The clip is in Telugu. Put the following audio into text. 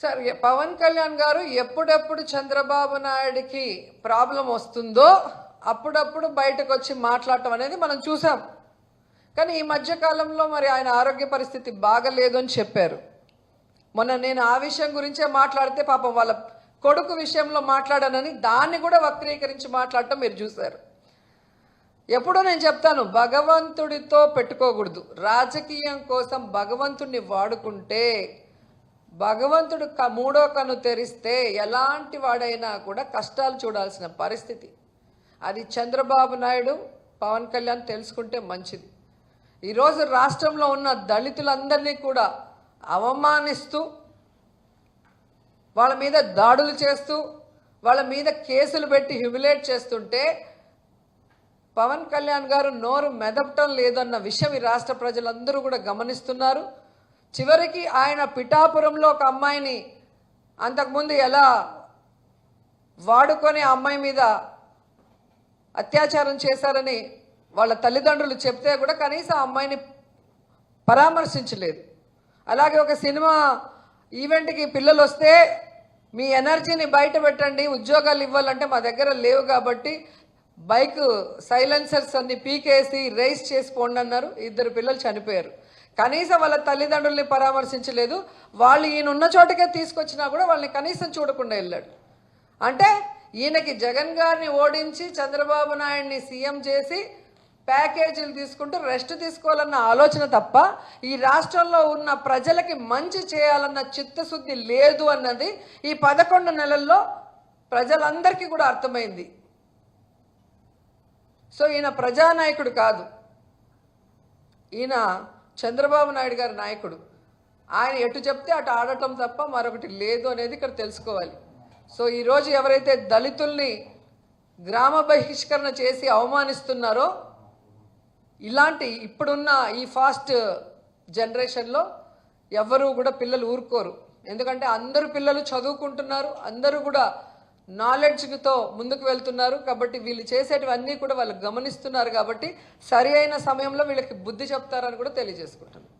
సార్ పవన్ కళ్యాణ్ గారు ఎప్పుడెప్పుడు చంద్రబాబు నాయుడికి ప్రాబ్లం వస్తుందో అప్పుడప్పుడు బయటకు వచ్చి మాట్లాడటం అనేది మనం చూసాం. కానీ ఈ మధ్యకాలంలో మరి ఆయన ఆరోగ్య పరిస్థితి బాగలేదు అని చెప్పారు. మొన్న నేను ఆ విషయం గురించే మాట్లాడితే పాపం వాళ్ళ కొడుకు విషయంలో మాట్లాడానని దాన్ని కూడా వక్రీకరించి మాట్లాడటం మీరు చూశారు. ఎప్పుడూ నేను చెప్తాను, భగవంతుడితో పెట్టుకోకూడదు. రాజకీయం కోసం భగవంతుడిని వాడుకుంటే భగవంతుడు మూడో కన్ను తెరిస్తే ఎలాంటి వాడైనా కూడా కష్టాలు చూడాల్సిన పరిస్థితి. అది చంద్రబాబు నాయుడు పవన్ కళ్యాణ్ తెలుసుకుంటే మంచిది. ఈరోజు రాష్ట్రంలో ఉన్న దళితులందరినీ కూడా అవమానిస్తూ వాళ్ళ మీద దాడులు చేస్తూ వాళ్ళ మీద కేసులు పెట్టి హ్యూమిలేట్ చేస్తుంటే పవన్ కళ్యాణ్ గారు నోరు మెదపటం లేదన్న విషయం ఈ రాష్ట్ర ప్రజలందరూ కూడా గమనిస్తున్నారు. చివరికి ఆయన పిఠాపురంలో ఒక అమ్మాయిని అంతకుముందు ఎలా వాడుకొని ఆ అమ్మాయి మీద అత్యాచారం చేశారని వాళ్ళ తల్లిదండ్రులు చెప్తే కూడా కనీసం ఆ అమ్మాయిని పరామర్శించలేదు. అలాగే ఒక సినిమా ఈవెంట్కి పిల్లలు వస్తే మీ ఎనర్జీని బయట పెట్టండి, ఉద్యోగాలు ఇవ్వాలంటే మా దగ్గర లేవు కాబట్టి బైక్ సైలెన్సర్స్ అన్ని పీకేసి రేస్ చేసి పోండి అన్నారు. 2 పిల్లలు చనిపోయారు. కనీసం వాళ్ళ తల్లిదండ్రుల్ని పరామర్శించలేదు. వాళ్ళు ఈయన ఉన్న చోటకే తీసుకొచ్చినా కూడా వాళ్ళని కనీసం చూడకుండా వెళ్ళాడు. అంటే ఈయనకి జగన్ గారిని ఓడించి చంద్రబాబు నాయుడిని సీఎం చేసి ప్యాకేజీలు తీసుకుంటూ రెస్ట్ తీసుకోవాలన్న ఆలోచన తప్ప ఈ రాష్ట్రంలో ఉన్న ప్రజలకి మంచి చేయాలన్న చిత్తశుద్ధి లేదు అన్నది ఈ 11 నెలల్లో ప్రజలందరికీ కూడా అర్థమైంది. సో ఈయన ప్రజానాయకుడు కాదు, ఈయన చంద్రబాబు నాయుడు గారి నాయకుడు. ఆయన ఎటు చెప్తే అటు ఆడటం తప్ప మరొకటి లేదు అనేది ఇక్కడ తెలుసుకోవాలి. సో ఈరోజు ఎవరైతే దళితుల్ని గ్రామ బహిష్కరణ చేసి అవమానిస్తున్నారో ఇలాంటి ఇప్పుడున్న ఈ ఫాస్ట్ జనరేషన్లో ఎవరు కూడా పిల్లలు ఊరుకోరు. ఎందుకంటే అందరూ పిల్లలు చదువుకుంటున్నారు, అందరూ కూడా నాలెడ్జ్తో ముందుకు వెళ్తున్నారు. కాబట్టి వీళ్ళు చేసేటివన్నీ కూడా వాళ్ళు గమనిస్తున్నారు. కాబట్టి సరి అయిన సమయంలో వీళ్ళకి బుద్ధి చెప్తారని కూడా తెలియజేసుకుంటున్నారు.